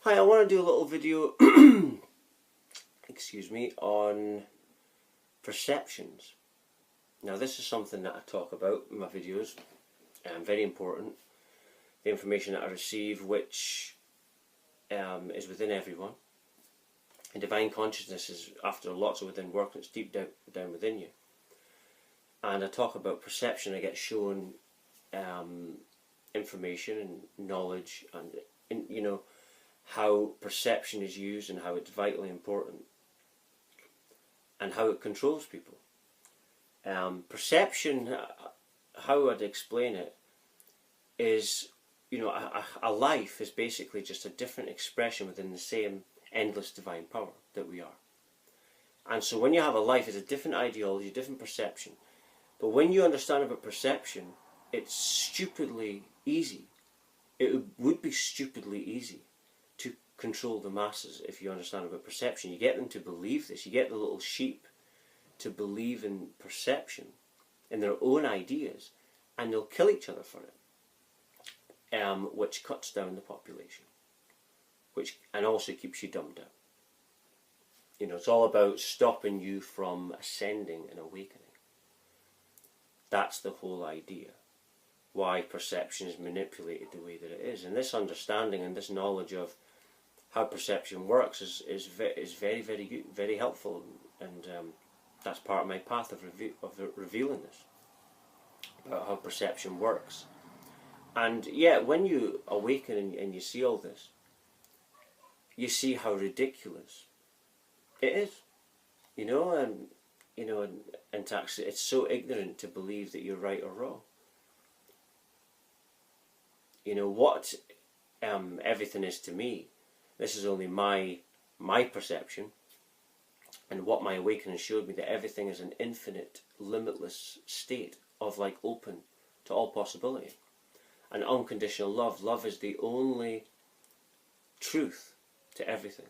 Hi, I want to do a little video, excuse me, on perceptions. Now this is something that I talk about in my videos, and very important. The information that I receive, which is within everyone. And divine consciousness is, after lots of within work, it's deep down within you. And I talk about perception. I get shown information and knowledge, and you know, how perception is used and how it's vitally important and how it controls people. Perception, how I'd explain it, is, you know, a life is basically just a different expression within the same endless divine power that we are. And so when you have a life, it's a different ideology, a different perception. But when you understand about perception, it's stupidly easy. It would be stupidly easy to control the masses if you understand about perception. You get them to believe this. You get the little sheep to believe in perception, in their own ideas, and they'll kill each other for it, which cuts down the population, and also keeps you dumbed down. You know, it's all about stopping you from ascending and awakening. That's the whole idea. Why perception is manipulated the way that it is. And this understanding and this knowledge of how perception works is very, very, very helpful, and that's part of my path of revealing this, about how perception works. And yeah, when you awaken and you see all this, you see how ridiculous it is, you know, and to actually, it's so ignorant to believe that you're right or wrong. You know what everything is to me. This is only my perception, and what my awakening showed me, that everything is an infinite, limitless state of like open to all possibility. And unconditional love. Love is the only truth to everything.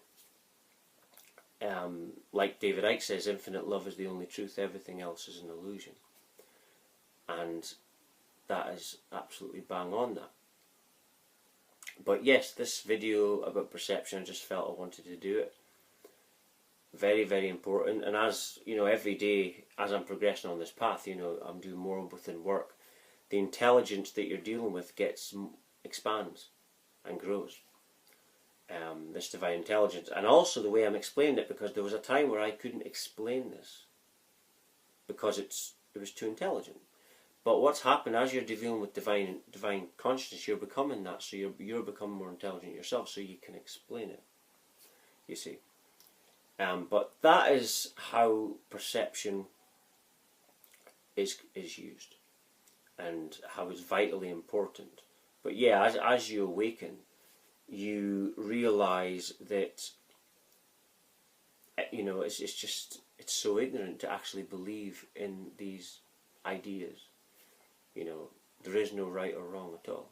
Like David Icke says, infinite love is the only truth, everything else is an illusion. And that is absolutely bang on that. But yes, this video about perception, I just felt I wanted to do it. Very, very important. And as, you know, every day, as I'm progressing on this path, you know, I'm doing more within work, the intelligence that you're dealing with expands and grows. This divine intelligence, and also the way I'm explaining it, because there was a time where I couldn't explain this because it was too intelligent. But what's happened, as you're dealing with divine consciousness, you're becoming that, so you're becoming more intelligent yourself, so you can explain it, you see. But that is how perception is used, and how it's vitally important. But yeah, as you awaken, you realise that, you know, it's so ignorant to actually believe in these ideas. You know, there is no right or wrong at all.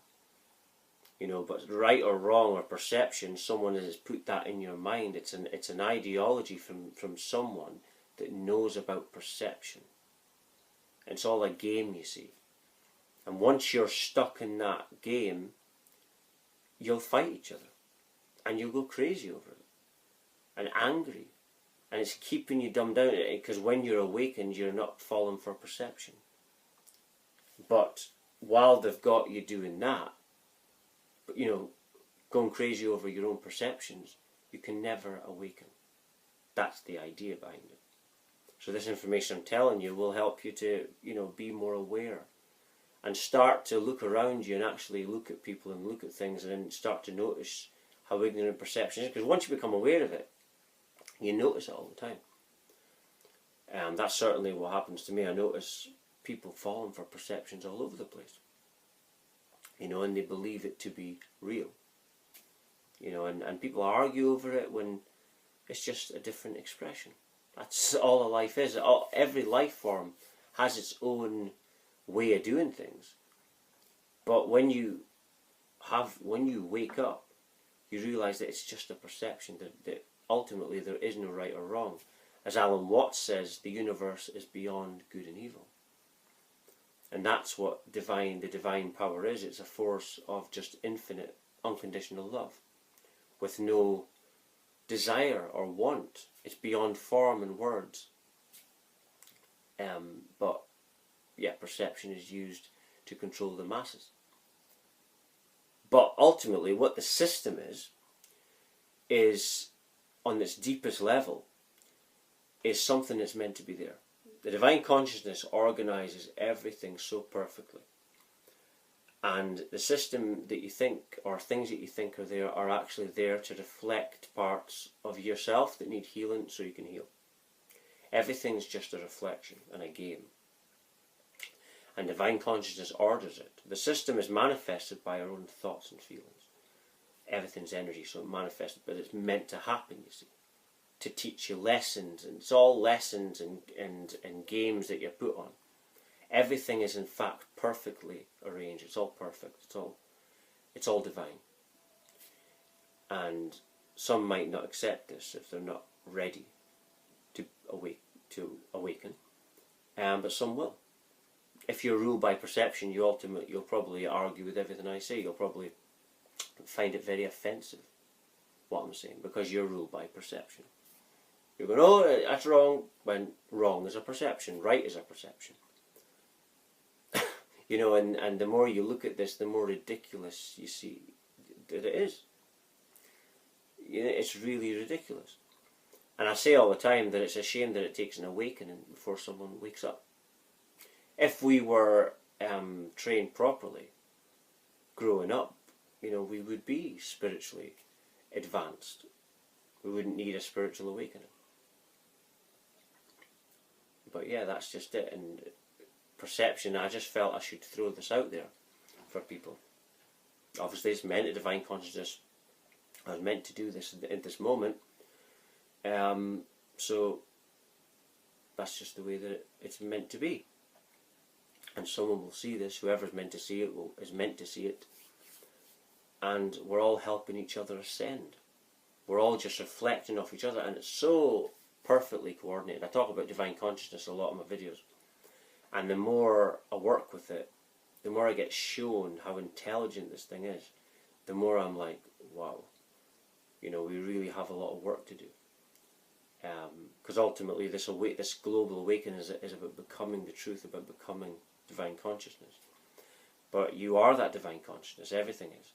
You know, but right or wrong or perception, someone has put that in your mind. It's an ideology from someone that knows about perception. It's all a game, you see. And once you're stuck in that game, you'll fight each other, and you'll go crazy over it, and angry, and it's keeping you dumbed down, because when you're awakened, you're not falling for perception. But while they've got you doing that, you know, going crazy over your own perceptions, you can never awaken. That's the idea behind it. So this information I'm telling you will help you to, you know, be more aware, and start to look around you and actually look at people and look at things, and then start to notice how ignorant perception is. Because once you become aware of it, you notice it all the time. That's certainly what happens to me. I notice people falling for perceptions all over the place. You know, and they believe it to be real. You know, and people argue over it when it's just a different expression. That's all a life is. Every life form has its own way of doing things. But when you wake up, you realise that it's just a perception, that ultimately there is no right or wrong. As Alan Watts says, the universe is beyond good and evil. And that's what the divine power is. It's a force of just infinite, unconditional love. with no desire or want. It's beyond form and words. But yeah, perception is used to control the masses. But ultimately, what the system is on its deepest level, is something that's meant to be there. The divine consciousness organises everything so perfectly. And the system that you think, or things that you think are there, are actually there to reflect parts of yourself that need healing so you can heal. Everything's just a reflection and a game. And divine consciousness orders it. The system is manifested by our own thoughts and feelings. Everything's energy, so it manifests, but it's meant to happen, you see. To teach you lessons, and it's all lessons and games that you're put on. Everything is in fact perfectly arranged. It's all perfect. It's all divine. And some might not accept this if they're not ready to awaken. But some will. If you're ruled by perception, you'll probably argue with everything I say. You'll probably find it very offensive, what I'm saying, because you're ruled by perception. You're going, oh, that's wrong, when wrong is a perception, right is a perception. You know, and the more you look at this, the more ridiculous you see that it is. You know, it's really ridiculous. And I say all the time that it's a shame that it takes an awakening before someone wakes up. If we were trained properly, growing up, you know, we would be spiritually advanced. We wouldn't need a spiritual awakening. But yeah, that's just it. And perception, I just felt I should throw this out there for people. Obviously it's meant, a divine consciousness I was meant to do this in this moment. So that's just the way that it's meant to be. And someone will see this, whoever's meant to see it is meant to see it. And we're all helping each other ascend. We're all just reflecting off each other, and it's so perfectly coordinated. I talk about divine consciousness a lot in my videos. And the more I work with it, the more I get shown how intelligent this thing is, the more I'm like, wow, you know, we really have a lot of work to do. Because ultimately this global awakening is about becoming the truth, about becoming divine consciousness. But you are that divine consciousness, everything is.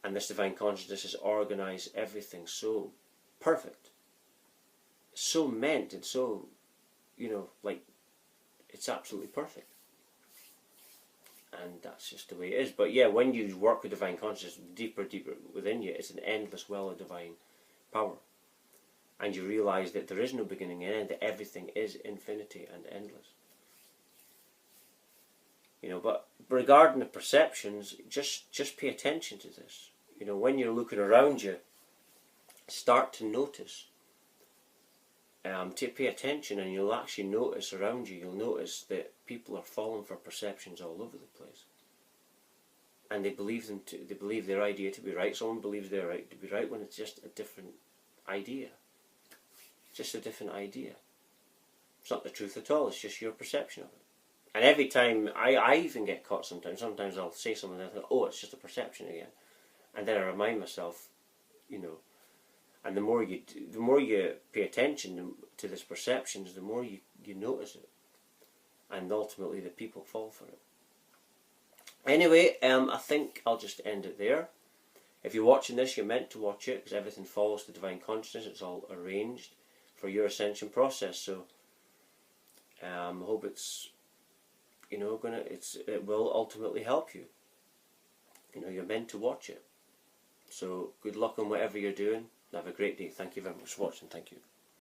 And this divine consciousness has organised everything so perfect, so meant, and so, you know, like, it's absolutely perfect. And that's just the way it is. But yeah, when you work with divine consciousness deeper within you, it's an endless well of divine power. And you realise that there is no beginning and end, that everything is infinity and endless. You know, but regarding the perceptions, just pay attention to this. You know, when you're looking around you, start to notice. To pay attention, and you'll actually notice around you, you'll notice that people are falling for perceptions all over the place. And they believe their idea to be right. Someone believes they're right to be right when it's just a different idea. Just a different idea. It's not the truth at all, it's just your perception of it. And every time, I even get caught sometimes. Sometimes I'll say something and I think, oh, it's just a perception again. And then I remind myself, you know, and the more you pay attention to this perceptions, the more you notice it. And ultimately the people fall for it. Anyway, I think I'll just end it there. If you're watching this, you're meant to watch it, because everything follows the divine consciousness. It's all arranged for your ascension process. So I hope it's, you know, it will ultimately help you. You know, you're meant to watch it. So good luck on whatever you're doing. Have a great day. Thank you very much for watching. Thank you.